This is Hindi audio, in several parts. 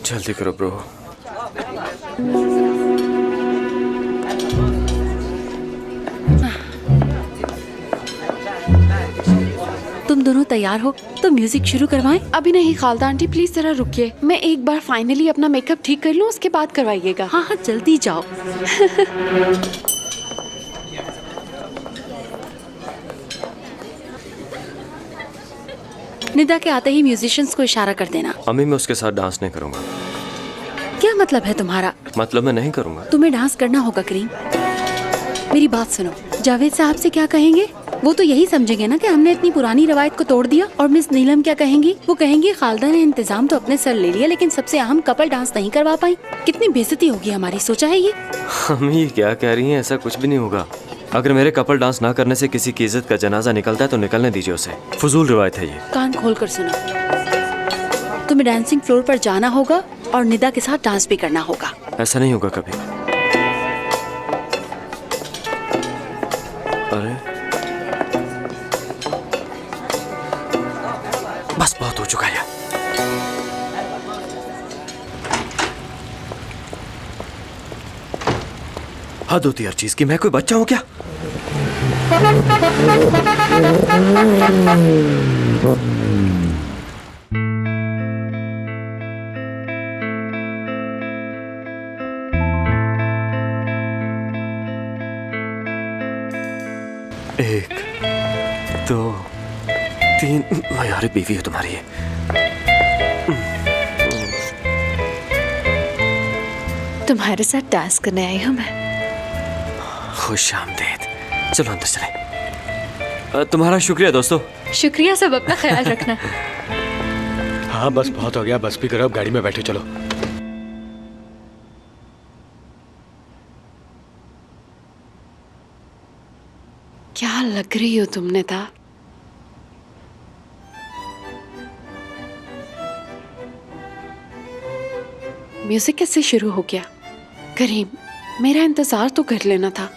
जल्दी करो ब्रो। तुम दोनों तैयार हो तो म्यूजिक शुरू करवाएं? अभी नहीं खालदा आंटी, प्लीज जरा रुकिए। मैं एक बार फाइनली अपना मेकअप ठीक कर लूं, उसके बाद करवाइएगा। हाँ हाँ जल्दी जाओ। निदा के आते ही म्यूजिशियंस को इशारा कर देना। अम्मी मैं उसके साथ डांस नहीं करूंगा। क्या मतलब है तुम्हारा? मतलब मैं नहीं करूंगा। तुम्हें डांस करना होगा करीम। मेरी बात सुनो, जावेद साहब से क्या कहेंगे? वो तो यही समझेंगे ना कि हमने इतनी पुरानी रवायत को तोड़ दिया। और मिस नीलम क्या कहेंगी? वो कहेंगी खालदा ने इंतजाम तो अपने सर ले लिया लेकिन सबसे अहम कपल डांस नहीं करवा पाई। कितनी बेइज्जती होगी हमारी, सोचा है ये? अम्मी क्या कह रही हैं? ऐसा कुछ भी नहीं होगा। अगर मेरे कपल डांस ना करने से किसी की इज्जत का जनाजा निकलता है तो निकलने दीजिए उसे। फजूल रिवायत है ये। कान खोल कर सुनो, तुम्हें डांसिंग फ्लोर पर जाना होगा और निदा के साथ डांस भी करना होगा। ऐसा नहीं होगा कभी। अरे बस बहुत हो चुका है। हद होती हर चीज की। मैं कोई बच्चा हूं क्या? एक दो तीन। यार बीवी है तुम्हारी ये। तुम्हारे साथ डांस करने आई हूँ मैं। खुश आमदीद। चलो अंदर चले। तुम्हारा शुक्रिया दोस्तों। शुक्रिया, सब अपना ख्याल रखना। हाँ बस बहुत हो गया, बस भी करो, अब गाड़ी में बैठो चलो। क्या लग रही हो तुमने था? म्यूजिक कैसे शुरू हो गया? करीम, मेरा इंतजार तो कर लेना था।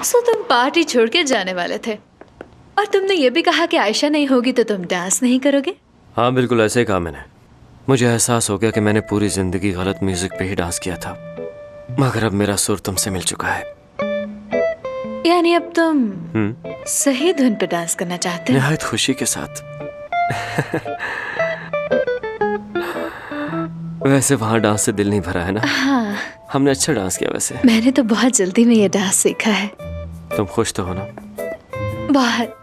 सो तुम पार्टी छोड़ के जाने वाले थे और तुमने ये भी कहा कि आयशा नहीं होगी तो तुम डांस नहीं करोगे। हाँ बिल्कुल ऐसे ही कहा मैंने। मुझे एहसास हो गया कि मैंने पूरी जिंदगी गलत म्यूजिक पे ही डांस किया था, मगर अब मेरा सुर तुमसे मिल चुका है। यानी अब तुम सही धुन पे डांस करना चाहते हो? निहायत खुशी के साथ। वैसे वहाँ डांस से दिल नहीं भरा है ना? हाँ, हमने अच्छा डांस किया वैसे। मैंने तो बहुत जल्दी में ये डांस सीखा है। तुम खुश तो हो ना? बहुत।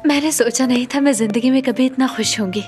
मैंने सोचा नहीं था मैं जिंदगी में कभी इतना खुश होंगी।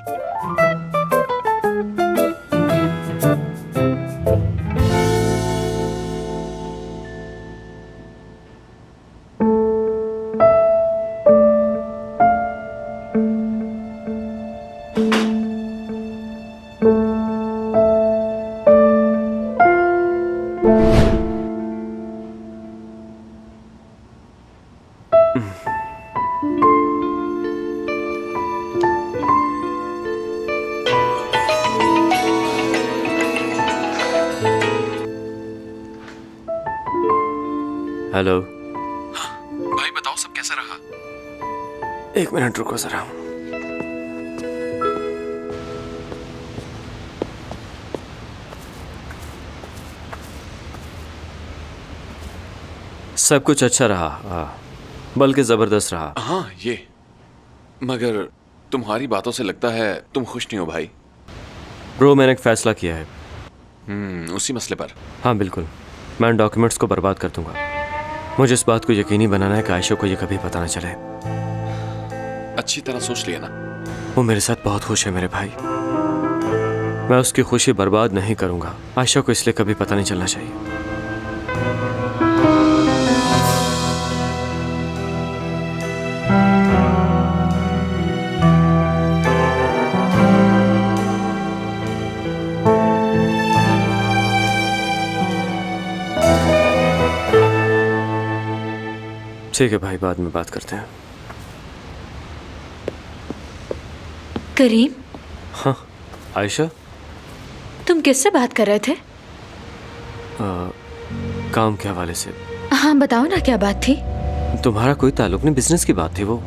हेलो। भाई बताओ सब कैसा रहा? 1 मिनट रुको जरा। सब कुछ अच्छा रहा, बल्कि जबरदस्त रहा। हाँ ये, मगर तुम्हारी बातों से लगता है तुम खुश नहीं हो भाई। ब्रो, मैंने एक फैसला किया है। उसी मसले पर? हाँ बिल्कुल, मैं डॉक्यूमेंट्स को बर्बाद कर दूंगा। मुझे इस बात को यकीनी बनाना है कि आयशा को ये कभी पता न चले। अच्छी तरह सोच लिया ना? वो मेरे साथ बहुत खुश है मेरे भाई। मैं उसकी खुशी बर्बाद नहीं करूंगा। आयशा को इसलिए कभी पता नहीं चलना चाहिए। ठीक है भाई, बाद में बात करते हैं। करीम, हाँ आयशा, तुम किससे बात कर रहे थे? काम के हवाले से। हाँ बताओ ना, क्या बात थी? तुम्हारा कोई ताल्लुक नहीं, बिजनेस की बात थी वो।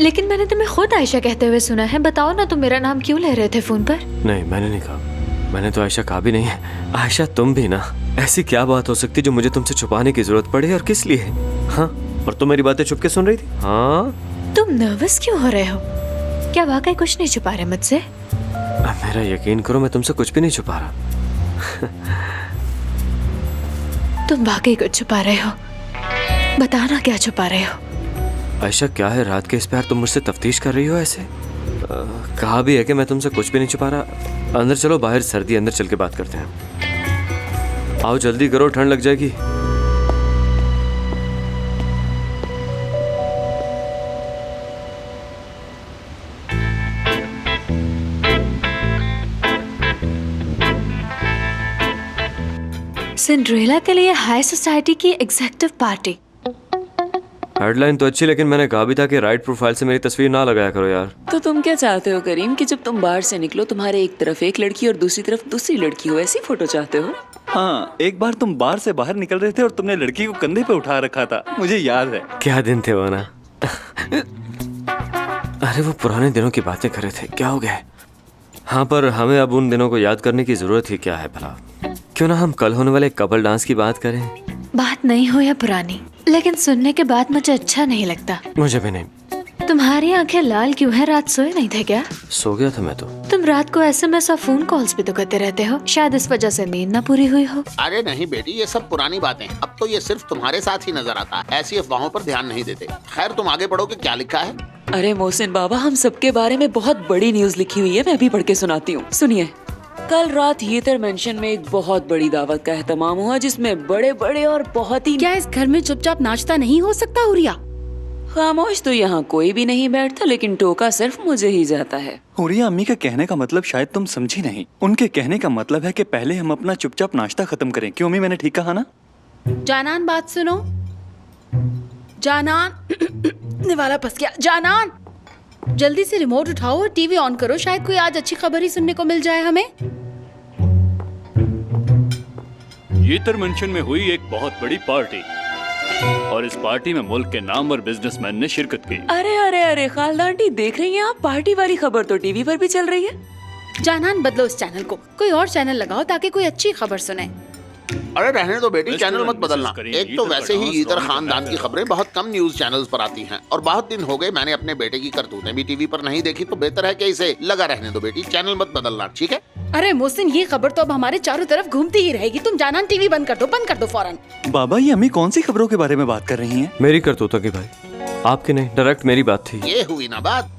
लेकिन मैंने तुम्हें खुद आयशा कहते हुए सुना है। बताओ ना, तुम मेरा नाम क्यों ले रहे थे फोन पर? नहीं, मैंने नहीं कहा। मैंने तो आयशा कहा भी नहीं है। आयशा तुम भी ना, ऐसी क्या बात हो सकती जो मुझे तुमसे छुपाने की जरूरत पड़े, और किस लिए? हाँ, और तुम मेरी बातें छुप के सुन रही थी? हाँ। तुम नर्वस क्यों हो रहे हो? क्या वाकई कुछ नहीं छुपा रहे मुझसे? मेरा यकीन करो, मैं तुमसे कुछ भी नहीं छुपा रहा। तुम वाकई कुछ छुपा रहे हो। बताना क्या छुपा रहे हो? आयशा क्या है, रात के इस प्यार तुम मुझसे तफ्तीश कर रही हो ऐसे? कहा भी है कि मैं तुमसे कुछ भी नहीं छुपा रहा। अंदर चलो, बाहर सर्दी, अंदर चल के बात करते हैं। आओ जल्दी करो, ठंड लग जाएगी। सिंड्रेला के लिए हाई सोसाइटी की एग्जेक्टिव पार्टी। हेडलाइन तो अच्छी, लेकिन मैंने कहा भी था कि राइट प्रोफाइल से मेरी तस्वीर ना लगाया करो यार। तो तुम क्या चाहते हो करीम, कि जब तुम बाहर से निकलो तुम्हारे एक तरफ एक लड़की और दूसरी तरफ दूसरी लड़की हो, ऐसी फोटो चाहते हो? हाँ, एक बार तुम बार से बाहर निकल रहे थे और तुमने लड़की को कंधे पे उठा रखा था, मुझे याद है। क्या दिन थे वो ना। अरे वो पुराने दिनों की बातें कर रहे थे, क्या हो गया? हाँ, पर हमें अब उन दिनों को याद करने की जरूरत ही क्या है भला? क्यों ना हम कल होने वाले कपल डांस की बात करें? बात नहीं हो या पुरानी, लेकिन सुनने के बाद मुझे अच्छा नहीं लगता। मुझे भी नहीं। तुम्हारी आंखें लाल क्यों है? रात सोए नहीं थे क्या? सो गया था मैं तो। तुम रात को SMS और फोन कॉल्स भी तो करते रहते हो, शायद इस वजह से नींद ना पूरी हुई हो। अरे नहीं बेटी, ये सब पुरानी बातें हैं। अब तो ये सिर्फ तुम्हारे साथ ही नजर आता है, ऐसी अफवाहों पर ध्यान नहीं देते। खैर, तुम आगे पढ़ो कि क्या लिखा है। अरे मोहसिन बाबा, हम सबके बारे में बहुत बड़ी न्यूज लिखी हुई है, मैं भी पढ़ के सुनाती हूँ, सुनिए। कल रात हीथर मेंशन में एक बहुत बड़ी दावत का एहतमाम हुआ, जिसमें बड़े बड़े और बहुत ही... क्या इस घर में चुपचाप नाश्ता नहीं हो सकता हुरिया? खामोश तो यहाँ कोई भी नहीं बैठता, लेकिन टोका सिर्फ मुझे ही जाता है। हुरिया अम्मी का कहने का मतलब शायद तुम समझी नहीं। उनके कहने का मतलब है कि पहले हम अपना चुपचाप नाश्ता खत्म करें। क्यों अम्मी, मैंने ठीक कहा ना? जानान, बात सुनो। जानान, निवाला फंस गया। जानान, जल्दी से रिमोट उठाओ और टीवी ऑन करो, शायद कोई आज अच्छी खबर ही सुनने को मिल जाए हमें। हीथर मेंशन में हुई एक बहुत बड़ी पार्टी, और इस पार्टी में मुल्क के नामवर बिजनेसमैन ने शिरकत की। अरे अरे अरे खालदा आंटी, देख रही हैं आप? पार्टी वाली खबर तो टीवी पर भी चल रही है। जानान, बदलो इस चैनल को, कोई और चैनल लगाओ ताकि कोई अच्छी खबर सुने। अरे रहने दो बेटी, मिस्टर चैनल मत और बदलना। मिसेस करीम, एक तो हीथर वैसे ही का हीथर डांस खानदान रौनक की खबरें बहुत कम न्यूज चैनल्स पर आती हैं, और बहुत दिन हो गए मैंने अपने बेटे की करतूतें भी टीवी पर नहीं देखी। तो बेहतर है कि इसे लगा रहने दो बेटी, चैनल मत बदलना, ठीक है? अरे मोहसिन, ये खबर तो अब हमारे चारों तरफ घूमती ही रहेगी। तुम जानान टीवी बंद कर दो फौरन। बाबा, ये अम्मी कौन सी खबरों के बारे में बात कर रही हैं? मेरी करतूतों की भाई, आपकी नहीं, डायरेक्ट मेरी बात थी। ये हुई ना बात।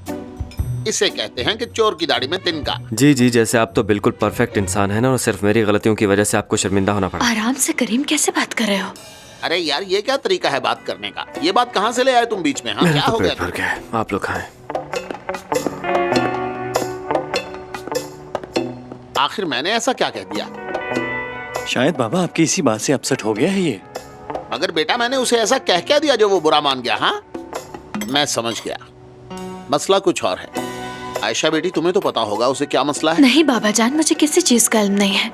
इसे कहते हैं कि चोर की दाढ़ी में तिनका। जी जी, जैसे आप तो बिल्कुल परफेक्ट इंसान है ना, और सिर्फ मेरी गलतियों की वजह से आपको शर्मिंदा होना पड़ा। आराम से करीम, कैसे बात कर रहे हो? अरे यार, ये क्या तरीका है बात करने का? ये बात कहाँ से ले आए तुम बीच में? हाँ, मेरा क्या तो हो गया? पेट भर गया है, आप लोग खाएं। आखिर मैंने ऐसा क्या कह दिया? शायद बाबा आपकी इसी बात से अपसेट हो गया है ये। मगर बेटा, मैंने उसे ऐसा कह क्या दिया जो वो बुरा मान गया? हाँ, मैं समझ गया, मसला कुछ और है। आयशा बेटी, तुम्हें तो पता होगा उसे क्या मसला है। नहीं बाबा जान, मुझे किसी चीज का इल्म नहीं है।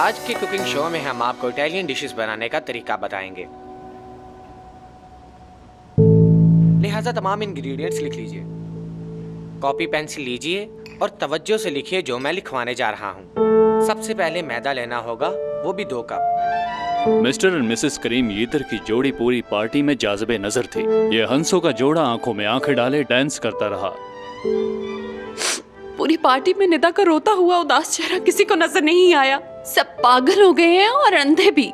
आज के कुकिंग शो में हम आपको इटालियन डिशेस बनाने का तरीका बताएंगे। लिहाजा तमाम इंग्रेडिएंट्स लिख लीजिए, कॉपी पेंसिल लीजिए और तवज्जो से लिखिए जो मैं लिखवाने जा रहा हूँ। सबसे पहले मैदा लेना होगा, वो भी 2 कप। मिस्टर एंड मिसेस करीम यीतर की जोड़ी पूरी पार्टी में जाज़िबे नजर थी। ये हंसों का जोड़ा आंखों में आंखें डाले डांस करता रहा। पूरी पार्टी में निदा का रोता हुआ उदास चेहरा किसी को नजर नहीं आया। सब पागल हो गए हैं और अंधे भी।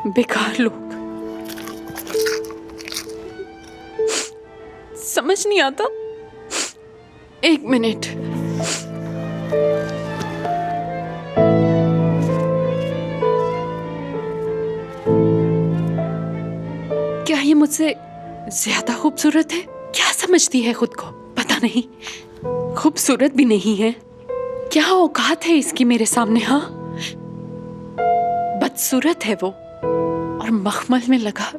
बेकार लोग। समझ नहीं आता। 1 मिनट। क्या ये मुझसे ज्यादा खूबसूरत है? क्या समझती है खुद को? पता नहीं। खूबसूरत भी नहीं है। क्या औकात है इसकी मेरे सामने? हाँ, बदसूरत है वो और मखमल में लगा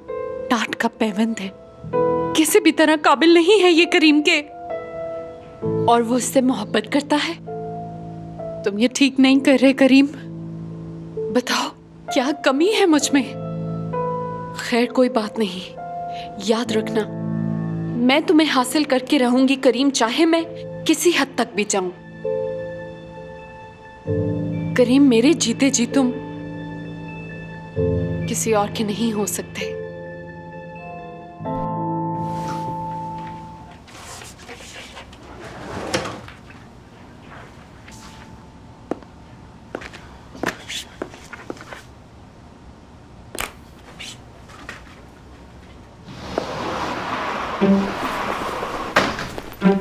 टाट का पैबंद है। किसी भी तरह काबिल नहीं है ये करीम के, और वो इससे मोहब्बत करता है। तुम ये ठीक नहीं कर रहे करीम। बताओ क्या कमी है मुझ में? खैर कोई बात नहीं, याद रखना मैं तुम्हें हासिल करके रहूंगी करीम, चाहे मैं किसी हद तक भी जाऊं। करीम, मेरे जीते जी तुम किसी और के नहीं हो सकते।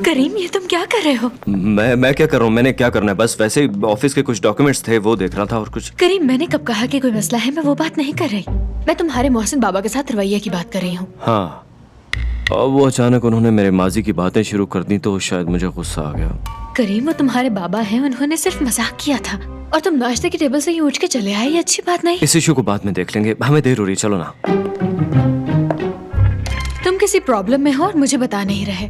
करीम, ये तुम क्या कर रहे हो? मैं क्या कर रहा हूँ? मैंने क्या करना है? बस वैसे ही ऑफिस के कुछ डॉक्यूमेंट्स थे वो देख रहा था और कुछ। करीम, मैंने कब कहा कि कोई मसला है? मैं वो बात नहीं कर रही। मैं तुम्हारे मोहसिन बाबा के साथ रवैया की बात कर रही हूँ। हाँ, अब वो अचानक उन्होंने मेरे माजी की बातें शुरू कर दी तो शायद मुझे गुस्सा आ गया। करीम, वो तुम्हारे बाबा हैं, उन्होंने सिर्फ मजाक किया था और तुम नाश्ते की टेबल से ही उठ के चले आए। ये अच्छी बात नहीं। इस इशू को बाद में देख लेंगे, हमें देर हो रही, चलो ना। तुम किसी प्रॉब्लम में हो और मुझे बता नहीं रहे।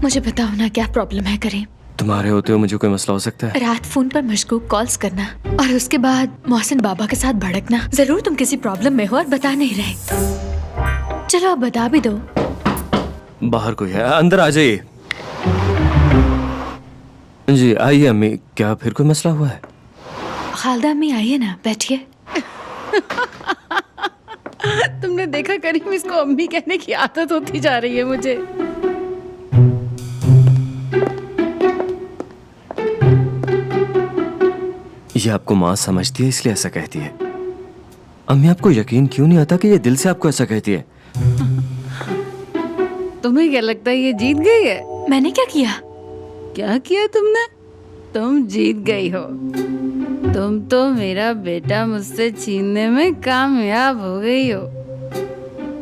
मुझे बताओ ना, क्या प्रॉब्लम है करीम? तुम्हारे होते हुए मुझे कोई मसला हो सकता है? रात फोन पर मशगूक कॉल्स करना और उसके बाद मोहसिन बाबा के साथ भड़कना। जरूर तुम किसी प्रॉब्लम में हो और बता नहीं रहे। चलो अब बता भी दो। बाहर कोई है? अंदर आ जाइए। जी आइए अम्मी, क्या फिर कोई मसला हुआ है? खालदा अम्मी आइए ना, बैठिए। तुमने देखा करीम, इसको अम्मी कहने की आदत होती जा रही है मुझे। ये आपको माँ समझती है इसलिए ऐसा कहती है। अम्मी, आपको यकीन क्यों नहीं आता कि ये दिल से आपको ऐसा कहती है? तुम्हें क्या लगता है ये जीत गई है? मैंने क्या किया? क्या किया तुमने? तुम जीत गई हो। तुम तो मेरा बेटा मुझसे छीनने में कामयाब हो गई हो।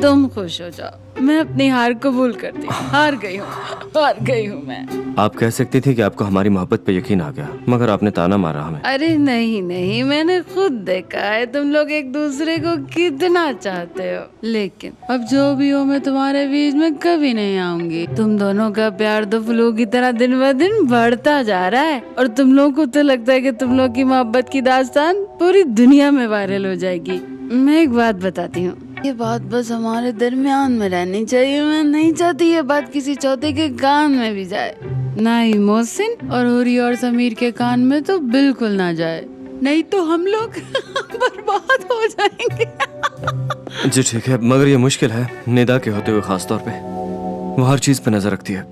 तुम खुश हो जाओ, मैं अपनी हार कबूल करती हूँ। हार गई हूँ मैं। आप कह सकती थी कि आपको हमारी मोहब्बत पे यकीन आ गया, मगर आपने ताना मारा हमें। अरे नहीं, मैंने खुद देखा है तुम लोग एक दूसरे को कितना चाहते हो। लेकिन अब जो भी हो, मैं तुम्हारे बीच में कभी नहीं आऊंगी। तुम दोनों का प्यार तो फ्लू की तरह दिन ब दिन बढ़ता जा रहा है और तुम लोगों को तो लगता है कि तुम लोग की मोहब्बत की दास्तान पूरी दुनिया में वायरल हो जाएगी। मैं एक बात बताती हूँ, ये बात बस हमारे दरमियान में रहनी चाहिए। मैं नहीं चाहती ये बात किसी चौथे के कान में भी जाए, ना ही मोहसिन और हुरी और समीर के कान में तो बिल्कुल ना जाए, नहीं तो हम लोग बर्बाद हो जाएंगे। जी ठीक है, मगर ये मुश्किल है निदा के होते हुए, खास तौर पे वो हर चीज पे नजर रखती है।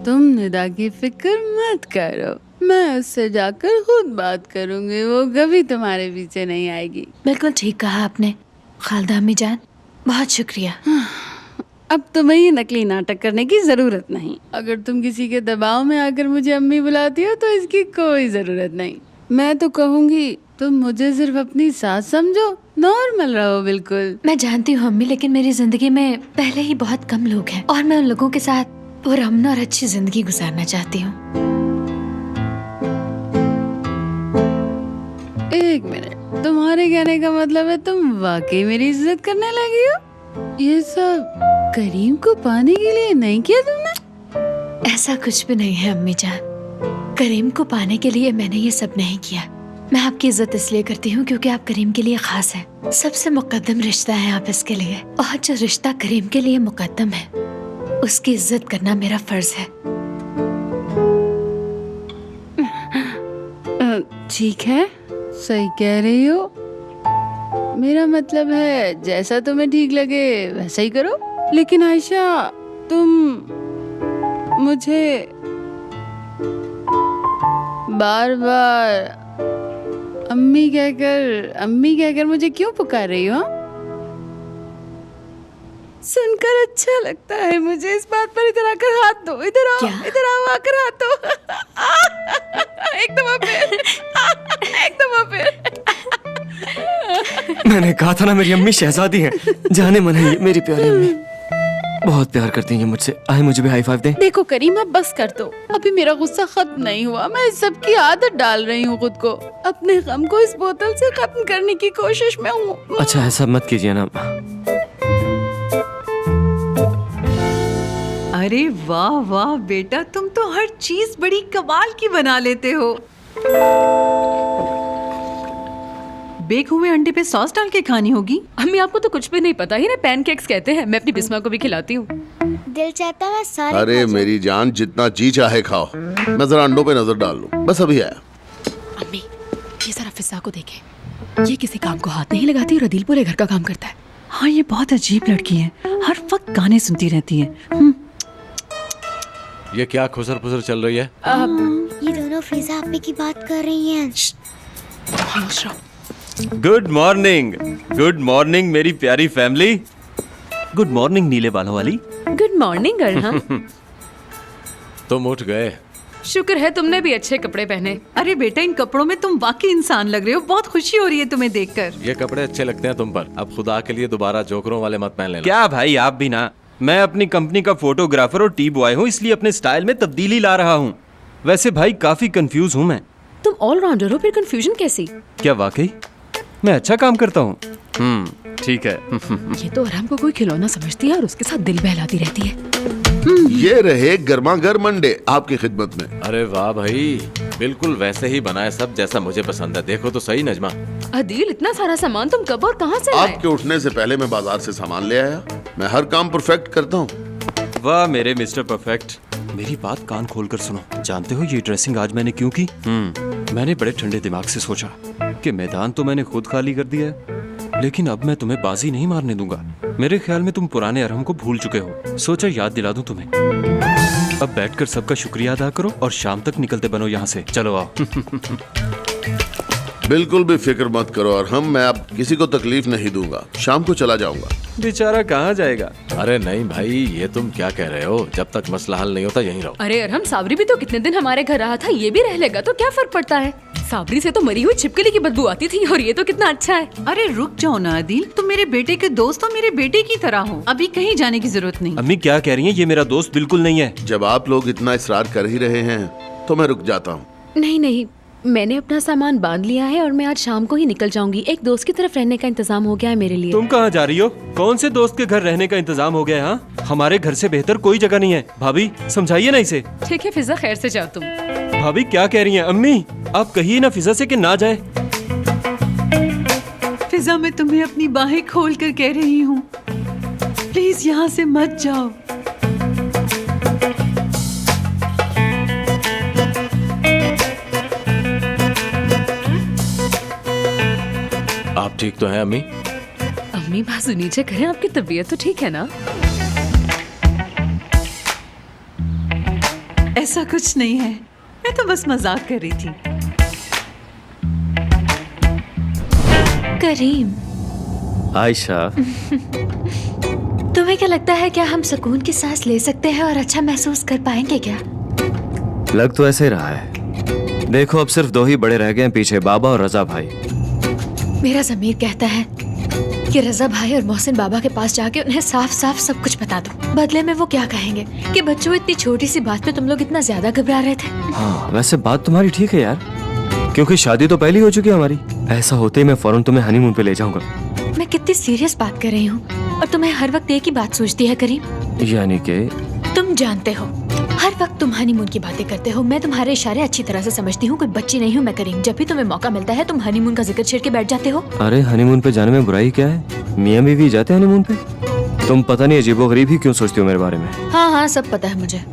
तुम निदा की फिक्र मत करो, मैं उससे जाकर खुद बात करूंगी। वो कभी तुम्हारे पीछे नहीं आएगी। बिल्कुल ठीक कहा आपने खालदा अम्मी जान, बहुत शुक्रिया। अब तुम्हें ये नकली नाटक करने की जरूरत नहीं। अगर तुम किसी के दबाव में आकर मुझे अम्मी बुलाती हो तो इसकी कोई जरूरत नहीं। मैं तो कहूँगी तुम मुझे सिर्फ अपनी सास समझो, नॉर्मल रहो बिल्कुल। मैं जानती हूँ अम्मी, लेकिन मेरी जिंदगी में पहले ही बहुत कम लोग हैं और मैं उन लोगों के साथ पुरअमन और अच्छी जिंदगी गुजारना चाहती हूँ। एक मिनट, तुम्हारे कहने का मतलब है तुम वाकई मेरी इज्जत करने लगी हो? ये सब करीम को पाने के लिए नहीं किया तुमने? ऐसा कुछ भी नहीं है अम्मी जान। करीम को पाने के लिए मैंने ये सब नहीं किया। मैं आपकी इज्जत इसलिए करती हूँ क्योंकि आप करीम के लिए खास हैं। सबसे मुकद्दम रिश्ता है आप इसके लिए, और जो रिश्ता करीम के लिए मुकद्दम है उसकी इज्जत करना मेरा फर्ज है। ठीक है, सही कह रही हो। मेरा मतलब है जैसा तुम्हें ठीक लगे वैसा ही करो। लेकिन आयशा, तुम मुझे बार बार अम्मी कहकर मुझे क्यों पुकार रही हो? सुनकर अच्छा लगता है मुझे। इस बात पर इधर आकर हाथ दो। इधर आओ, क्या? इधर आओ, आकर हाथ दो। एक दफा फिर, एक दफा फिर। मैंने कहा था ना मेरी अम्मी शहजादी हैं। जाने मन है ये मेरी प्यारी अम्मी, बहुत प्यार करती हैं मुझसे। आए मुझे भी हाई फाइव दें। देखो करीम, अब बस कर दो। अभी मेरा गुस्सा खत्म नहीं हुआ। मैं इस सब की आदत डाल रही हूँ खुद को। अपने गम को इस बोतल से खत्म करने की कोशिश में हूँ। अच्छा ऐसा मत कीजिए ना। अरे वाह वाह बेटा, तुम तो हर चीज बड़ी कमाल की बना लेते हो। बेक हुए अंडे पे सॉस डाल के खानी होगी। अम्मी आपको तो कुछ भी नहीं पता ही ना, पैनकेक्स कहते हैं। मैं अपनी बिस्मा को भी खिलाती हूँ। दिल चाहता है सारे अरे मेरी जान, जितना जी चाहे खाओ। मैं जरा अंडों पे नजर डाल लूं, बस अभी आया। अम्मी, ये जरा फिजा को देखें। ये किसी काम को हाथ नहीं लगाती और अदील पूरे घर का काम करता है। हाँ, ये बहुत अजीब लड़की है, हर वक्त गाने सुनती रहती है। ये क्या खुसर पुसर चल रही है? ये दोनों फिजा आपे की बात कर रही हैं। गुड मॉर्निंग मेरी प्यारी फैमिली। गुड मॉर्निंग नीले बालों वाली। Good morning Arham. तुम उठ गए। शुक्र है तुमने भी अच्छे कपड़े पहने। अरे बेटा, इन कपड़ों में तुम वाकई इंसान लग रहे हो। बहुत खुशी हो रही है तुम्हें देखकर। ये कपड़े अच्छे लगते हैं तुम पर। अब खुदा के लिए दोबारा जोकरों वाले मत पहन लेना। क्या भाई आप भी ना। मैं अपनी कंपनी का फोटोग्राफर और टी बॉय हूँ, इसलिए अपने स्टाइल में तब्दीली ला रहा हूँ। वैसे भाई काफी कंफ्यूज हूँ मैं। तुम ऑलराउंडर हो, फिर कंफ्यूजन कैसी? क्या वाकई मैं अच्छा काम करता हूँ? ठीक है। ये तो अरहम को कोई खिलौना समझती है और उसके साथ दिल बहलाती रहती है। ये रहे गर्मा गर्म अंडे आपकी खिदमत में। अरे वाह भाई, बिल्कुल वैसे ही बनाए सब जैसा मुझे पसंद है। देखो तो सही नजमा। अदील, इतना सारा सामान तुम कब और कहाँ से लाए? आपके उठने से पहले मैं बाजार से सामान ले आया। मैं हर काम परफेक्ट करता हूँ। वाह मेरे मिस्टर परफेक्ट। मेरी बात कान खोलकर सुनो। जानते हो ये ड्रेसिंग आज मैंने क्यों की? मैंने बड़े ठंडे दिमाग से सोचा कि मैदान तो मैंने खुद खाली कर दिया है, लेकिन अब मैं तुम्हें बाजी नहीं मारने दूंगा। मेरे ख्याल में तुम पुराने अरहम को भूल चुके हो। सोचा याद दिला दूं तुम्हें। अब बैठकर सबका शुक्रिया अदा करो और शाम तक निकलते बनो यहाँ से। चलो आओ। बिल्कुल भी फिक्र मत करो अरहम, मैं अब किसी को तकलीफ नहीं दूंगा। शाम को चला जाऊंगा। बेचारा कहाँ जाएगा? अरे नहीं भाई, ये तुम क्या कह रहे हो? जब तक मसला हल नहीं होता यहीं रहो। अरे अरहम, साबरी भी तो कितने दिन हमारे घर रहा था। ये भी रह लेगा तो क्या फर्क पड़ता है? साबरी से तो मरी हुई छिपकली की बदबू आती थी, और ये तो कितना अच्छा है। अरे रुक जाओ ना अदील, तुम मेरे बेटे के दोस्त हो, मेरे बेटे की तरह हो। अभी कहीं जाने की जरूरत नहीं। अम्मी क्या कह रही हैं? ये मेरा दोस्त बिल्कुल नहीं है। जब आप लोग इतना इसरार कर ही रहे हैं तो मैं रुक जाता हूँ। नहीं, मैंने अपना सामान बांध लिया है और मैं आज शाम को ही निकल जाऊंगी। एक दोस्त की तरफ रहने का इंतजाम हो गया है मेरे लिए। तुम कहाँ जा रही हो? कौन से दोस्त के घर रहने का इंतजाम हो गया है? हाँ, हमारे घर से बेहतर कोई जगह नहीं है। भाभी समझाइए ना इसे। ठीक है फिजा, खैर से जाओ तुम। भाभी क्या कह रही हैं? अम्मी आप कहिए ना फिजा से कि ना जाए। फिजा, मैं तुम्हें अपनी बाहें खोल कर कह रही हूँ, प्लीज यहाँ से मत जाओ। आप ठीक तो हैं अम्मी? अम्मी बाजू नीचे करें, आपकी तबीयत तो ठीक है ना? ऐसा कुछ नहीं है, मैं तो बस मजाक कर रही थी। करीम, आयशा, तुम्हें क्या लगता है, क्या हम सुकून की सांस ले सकते हैं और अच्छा महसूस कर पाएंगे क्या? लग तो ऐसे ही रहा है। देखो अब सिर्फ दो ही बड़े रह गए हैं पीछे, बाबा और रजा भाई। मेरा ज़मीर कहता है कि रजा भाई और मोहसिन बाबा के पास जाके उन्हें साफ साफ सब कुछ बता दो। बदले में वो क्या कहेंगे कि बच्चों, इतनी छोटी सी बात पे तुम लोग इतना ज्यादा घबरा रहे थे। हाँ वैसे बात तुम्हारी ठीक है यार, क्योंकि शादी तो पहले ही हो चुकी है हमारी। ऐसा होते ही मैं फौरन तुम्हें हनीमून पे ले जाऊंगा। मैं कितनी सीरियस बात कर रही हूँ और तुम्हें हर वक्त एक ही बात सोचती है करीम। यानी कि तुम जानते हो हर वक्त तुम हनीमून की बातें करते हो। मैं तुम्हारे इशारे अच्छी तरह से समझती हूँ, कोई बच्ची नहीं हूँ मैं करीम। जब भी तुम्हें मौका मिलता है तुम हनीमून का जिक्र छेड़ के बैठ जाते हो। अरे हनीमून पे जाने में बुराई क्या है? मियाँ बीवी जाते हैं हनीमून पे। तुम पता नहीं अजीबोगरीब ही क्यों सोचती हो मेरे बारे में। हाँ हाँ सब पता है मुझे।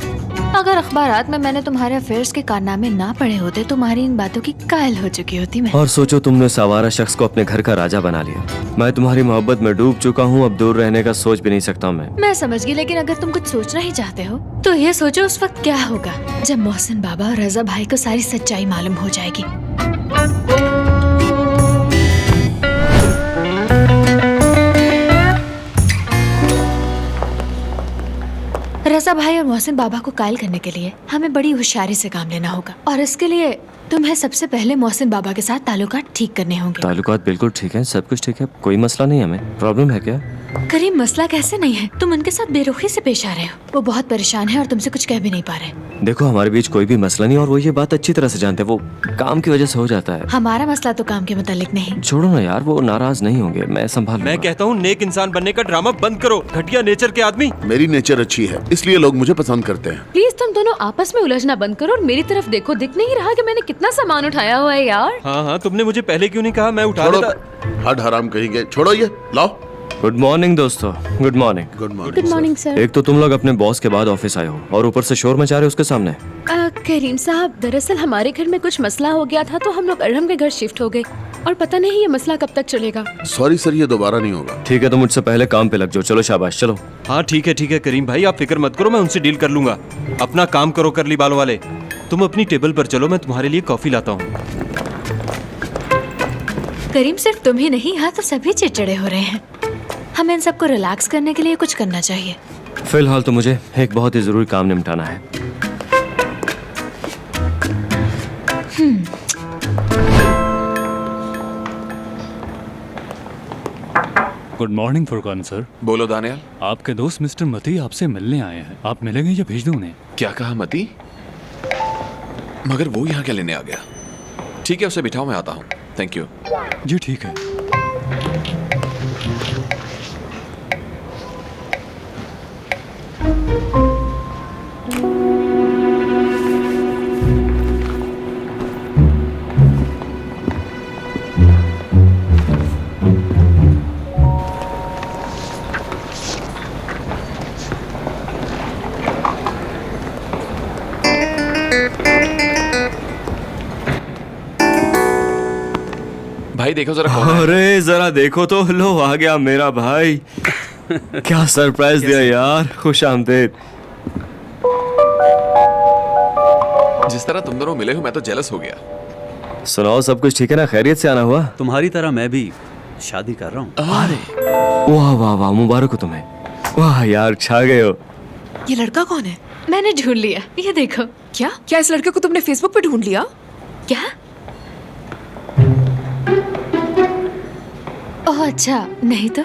अगर अखबारात में मैंने तुम्हारे अफेयर्स के कारनामे ना पढ़े होते तुम्हारी इन बातों की कायल हो चुकी होती मैं। और सोचो तुमने उस आवारा शख्स को अपने घर का राजा बना लिया। मैं तुम्हारी मोहब्बत में डूब चुका हूँ, अब दूर रहने का सोच भी नहीं सकता मैं समझ गई, लेकिन अगर तुम कुछ सोचना ही चाहते हो तो ये सोचो उस वक्त क्या होगा जब मोहसिन बाबा और रजा भाई को सारी सच्चाई मालूम हो जाएगी। रजा भाई और मोहसिन बाबा को कायल करने के लिए हमें बड़ी होशियारी से काम लेना होगा, और इसके लिए तुम्हें सबसे पहले मोहसिन बाबा के साथ ताल्लुकात ठीक करने होंगे। ताल्लुकात बिल्कुल ठीक है, सब कुछ ठीक है, कोई मसला नहीं है। हमें प्रॉब्लम है क्या? करीम मसला कैसे नहीं है, तुम उनके साथ बेरुखी से पेश आ रहे हो। वो बहुत परेशान है और तुमसे कुछ कह भी नहीं पा रहे। देखो हमारे बीच कोई भी मसला नहीं और वो ये बात अच्छी तरह से जानते हैं। वो काम की वजह से हो जाता है। हमारा मसला तो काम के मुतालिक नहीं। छोड़ो ना यार, वो नाराज नहीं होंगे, मैं संभाल मैं कहता हूँ नेक इंसान बनने का ड्रामा बंद करो, घटिया नेचर के आदमी। मेरी नेचर अच्छी है इसलिए लोग मुझे पसंद करते हैं। प्लीज तुम दोनों आपस में उलझना बंद करो और मेरी तरफ देखो। दिख नहीं रहा कि मैंने कितना सामान उठाया हुआ है यार? हाँ हाँ तुमने मुझे पहले क्यों नहीं कहा, मैं उठा छोड़ो, लेता। हड हराम कहेंगे, छोड़ो ये, लाओ। गुड मॉर्निंग दोस्तों। Good morning. Good morning. Good morning sir. एक तो तुम लोग अपने बॉस के बाद ऑफिस आए हो और ऊपर से शोर मचा रहे हो उसके सामने। करीम साहब, दरअसल हमारे घर में कुछ मसला हो गया था तो हम लोग अरहम के घर शिफ्ट हो गए और पता नहीं ये मसला कब तक चलेगा। सॉरी सर, ये दोबारा नहीं होगा। ठीक है तो मुझसे पहले काम पे लग जाओ। चलो शाबाश, चलो। हाँ ठीक है करीम भाई, आप फिक्र मत करो, मैं उनसे डील कर लूंगा। अपना काम करो करली बालों वाले। तुम अपनी टेबल पर चलो, मैं तुम्हारे लिए कॉफी लाता हूँ। करीम सिर्फ तुम ही नहीं, यहाँ तो सभी चिड़चिड़े हो रहे हैं। हमें इन सबको रिलैक्स करने के लिए कुछ करना चाहिए। फिलहाल तो मुझे एक बहुत ही जरूरी काम निपटाना है। Good morning Furqan sir. बोलो दानियाल। आपके दोस्त मिस्टर मती आपसे मिलने आए हैं, आप मिलेंगे या भेज दूं उन्हें? क्या कहा मती? मगर वो यहाँ क्या लेने आ गया? ठीक है उसे बिठाओ, मैं आता हूँ। Thank you. जी ठीक है। भाई देखो जरा कौन है? अरे जरा देखो तो, लो आ गया मेरा भाई। क्या सरप्राइज दिया यार, खुश आमदीद। जिस तरह तुम दोनों मिले हो मैं तो जेलस हो गया। सुनाओ सब कुछ ठीक है ना, खैरियत से आना हुआ? तुम्हारी तरह मैं भी शादी कर रहा हूँ। अरे वाह वाह वाह, मुबारक हो तुम्हें। वाह यार छा गए हो। ये लड़का कौन है? मैंने ढूंढ लिया, ये देखो। क्या इस लड़के को तुमने फेसबुक पे ढूंढ लिया? क्या? ओह अच्छा, नहीं तो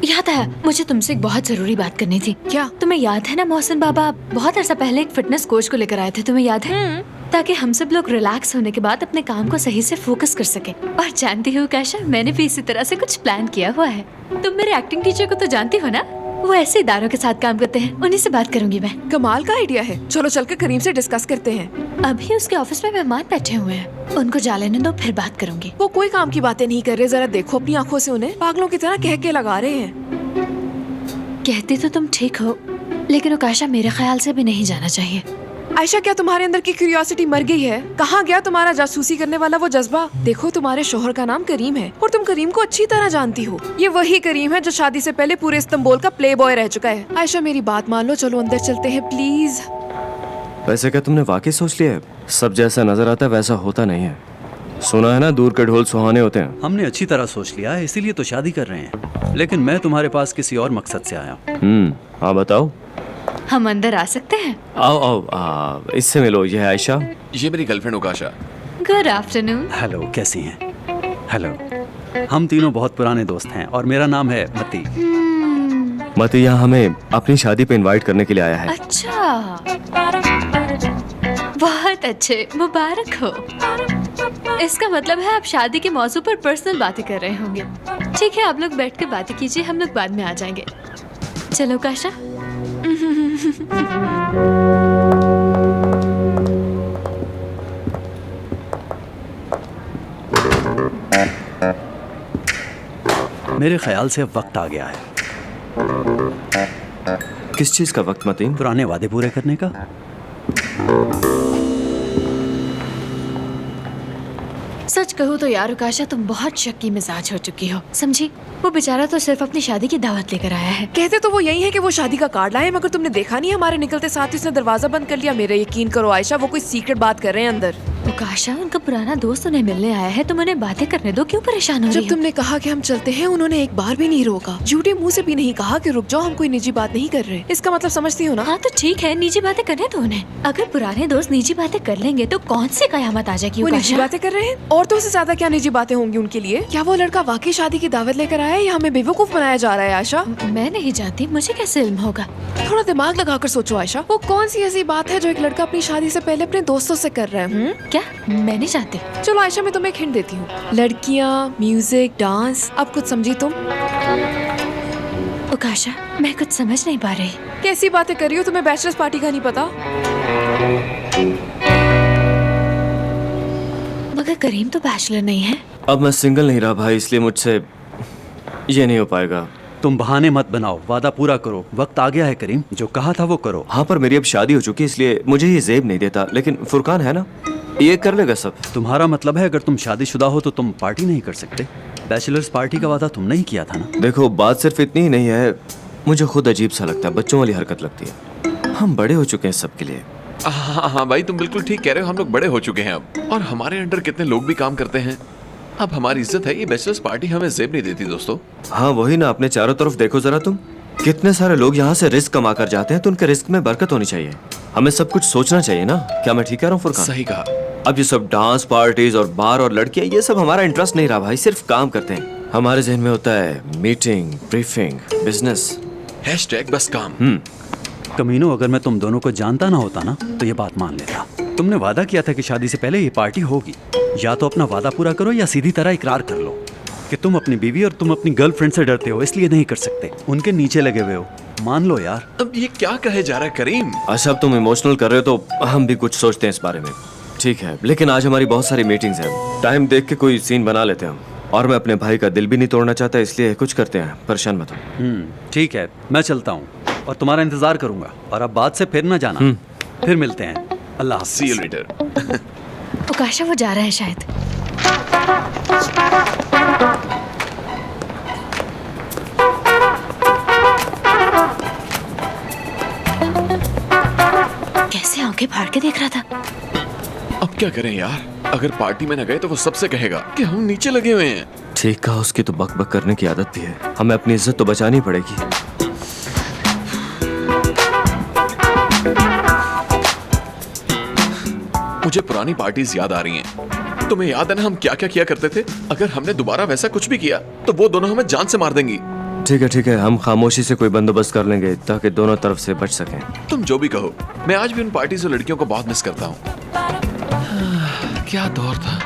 याद आया, मुझे तुमसे एक बहुत जरूरी बात करनी थी। क्या? तुम्हें याद है ना मोहसिन बाबा बहुत अर्सा पहले एक फिटनेस कोच को लेकर आए थे, तुम्हें याद है? ताकि हम सब लोग रिलैक्स होने के बाद अपने काम को सही से फोकस कर सके। और जानती हो काशा, मैंने भी इसी तरह से कुछ प्लान किया हुआ है। तुम मेरे एक्टिंग टीचर को तो जानती हो ना, वो ऐसे इदारों के साथ काम करते हैं, उन्हीं से बात करूंगी मैं। कमाल का आइडिया है, चलो चल के करीम से डिस्कस करते हैं। अभी उसके ऑफिस में मेहमान बैठे हुए हैं, उनको जा लेने दो फिर बात करूंगी। वो कोई काम की बातें नहीं कर रहे, जरा देखो अपनी आंखों से उन्हें, पागलों की तरह कह के लगा रहे हैं। कहती तो तुम ठीक हो, लेकिन उकाशा मेरे ख्याल से भी नहीं जाना चाहिए। आयशा, क्या तुम्हारे अंदर की क्यूरियोसिटी मर गई है? कहाँ गया तुम्हारा जासूसी करने वाला वो जज्बा? देखो तुम्हारे शोहर का नाम करीम है और तुम करीम को अच्छी तरह जानती हो। ये वही करीम है जो शादी से पहले पूरे इस्तांबुल का प्ले बॉय रह चुका है। आयशा मेरी बात मान लो, चलो अंदर चलते हैं प्लीज। वैसे क्या तुमने वाकई सोच लिया है? सब जैसा नजर आता है वैसा होता नहीं है। सुना है ना, दूर के ढोल सुहाने होते हैं। हमने अच्छी तरह सोच लिया है, इसीलिए तो शादी कर रहे हैं। लेकिन मैं तुम्हारे पास किसी और मकसद से आया हूँ। हाँ बताओ। हम अंदर आ सकते हैं? आओ आओ, इससे मिलो, ये है आयशा। ये मेरी girlfriend Ukasha. Good afternoon. Hello, कैसी हैं? हेलो, हम तीनों बहुत पुराने दोस्त हैं और मेरा नाम है मती। मती यहाँ हमें अपनी शादी पे इनवाइट करने के लिए आया है। अच्छा, बहुत अच्छे, मुबारक हो। इसका मतलब है आप शादी के मौजू पर पर्सनल बातें कर रहे होंगे। ठीक है, आप लोग बैठ के बातें कीजिए, हम लोग बाद में आ जाएंगे। चलो काशा। मेरे ख्याल से अब वक्त आ गया है किस चीज का वक्त मतीन? पुराने वादे पूरे करने का। सच कहूँ तो यार उकाशा, तुम बहुत शक्की मिजाज हो चुकी हो, समझी? वो बेचारा तो सिर्फ अपनी शादी की दावत लेकर आया है। कहते तो वो यही है कि वो शादी का कार्ड लाए, मगर तुमने देखा नहीं हमारे निकलते साथ ही उसने दरवाजा बंद कर लिया। मेरा यकीन करो आयशा, वो कोई सीक्रेट बात कर रहे हैं अंदर। उकाशा, उनका पुराना दोस्त उन्हें मिलने आया है, तुम उन्हें बातें करने दो, क्यों परेशान हो रही जब हो? तुमने कहा कि हम चलते हैं, उन्होंने एक बार भी नहीं रोका, झूठे मुंह से भी नहीं कहा कि रुक जाओ, हम कोई निजी बात नहीं कर रहे। इसका मतलब समझती हो ना? हाँ तो ठीक है, निजी बातें करने दो उन्हें। अगर पुराने दोस्त निजी बातें कर लेंगे तो कौन सी कयामत आ जाएगी? वो निजी उकाशा, बातें कर रहे हैं? औरतों से ज्यादा क्या निजी बातें होंगी उनके लिए? क्या वो लड़का वाकई शादी की दावत लेकर आया है या हमें बेवकूफ बनाया जा रहा है? आयशा, मैं नहीं जानती, मुझे कैसे इल्म होगा? थोड़ा दिमाग लगाकर सोचो आयशा, वो कौन सी ऐसी बात है जो एक लड़का अपनी शादी से पहले अपने दोस्तों से कर रहा है? क्या? मैं नहीं जानती। चलो आयशा, मैं तुम्हें एक हिंट देती हूँ। लड़कियाँ, म्यूजिक, डांस, अब कुछ समझी तुम? उकाशा, मैं कुछ समझ नहीं पा रही। कैसी बातें कर रही हो? तुम्हें बैचलर्स पार्टी का नहीं पता? मगर करीम तो बैचलर नहीं है। अब मैं सिंगल नहीं रहा भाई, इसलिए मुझसे ये नहीं हो पाएगा। तुम बहाने मत बनाओ, वादा पूरा करो। वक्त आ गया है करीम, जो कहा था वो करो। हाँ, पर मेरी अब शादी हो चुकी है, इसलिए मुझे ये जेब नहीं देता, लेकिन फुरकान है ना, ये कर लेगा सब। तुम्हारा मतलब है अगर तुम शादीशुदा हो तो तुम पार्टी नहीं कर सकते? बैचलर्स पार्टी का वादा तुमने ही किया था ना? देखो, बात सिर्फ इतनी ही नहीं है, मुझे खुद अजीब सा लगता है, बच्चों वाली हरकत लगती है। हम बड़े हो चुके हैं सबके लिए। हाँ हाँ भाई, तुम बिल्कुल ठीक कह रहे हो। हम लोग बड़े हो चुके हैं अब, और हमारे अंडर कितने लोग भी काम करते हैं। अब हमारी इज्जत है, ये बैचलर्स पार्टी हमें जेब नहीं देती दोस्तों। हाँ वही ना, अपने चारों तरफ देखो जरा तुम, कितने सारे लोग यहाँ से रिस्क कमा कर जाते हैं, तो उनके रिस्क में बरकत होनी चाहिए। हमें सब कुछ सोचना चाहिए ना। क्या मैं ठीक कह रहा हूँ फुरकान? सही कहा। अब ये सब डांस पार्टीज और बार और लड़कियां, ये सब हमारा इंटरेस्ट नहीं रहा भाई, सिर्फ काम करते हैं। हमारे जहन में होता है मीटिंग, ब्रीफिंग, बिजनेस, हैशटैग बस काम। कमीनो, अगर मैं तुम दोनों को जानता ना होता ना तो ये बात मान लेता। तुमने वादा किया था कि शादी से पहले ये पार्टी होगी। या तो अपना वादा पूरा करो या सीधी तरह इकरार कर लो कि तुम अपनी बीवी और तुम अपनी गर्लफ्रेंड से डरते हो, इसलिए नहीं कर सकते। उनके नीचे लगे हुए हो, मान लो यार। अब ये क्या कहे जा रहा है करीम? अच्छा, अब तुम इमोशनल कर रहे हो तो हम भी कुछ सोचते हैं इस बारे में। ठीक है, लेकिन आज हमारी बहुत सारी मीटिंग्स हैं, टाइम देख के कोई सीन बना लेते हैं हम। और मैं अपने भाई का दिल भी नहीं तोड़ना चाहता, इसलिए कुछ करते हैं, परेशान मत हो। ठीक है, मैं चलता हूँ और तुम्हारा इंतजार करूंगा। और अब बात से फिर ना जाना। फिर मिलते हैं। अल्लाह सी यू लेटर। उकाशा, वो जा रहा है शायद। कैसे आंखें फाड़ के देख रहा था। अब क्या करें यार? अगर पार्टी में न गए तो वो सबसे कहेगा कि हम नीचे लगे हुए हैं। ठीक कहा, उसकी तो बक बक करने की आदत भी है। हमें अपनी इज्जत तो बचानी पड़ेगी। मुझे पुरानी पार्टीज याद आ रही हैं। तुम्हें याद है ना हम क्या क्या किया करते थे? अगर हमने दोबारा वैसा कुछ भी किया तो वो दोनों हमें जान से मार देंगी। ठीक है, हम खामोशी से कोई बंदोबस्त कर लेंगे ताकि दोनों तरफ से बच सकें। तुम जो भी कहो, मैं आज भी उन पार्टीज और लड़कियों को बहुत मिस करता हूँ। क्या दौर था।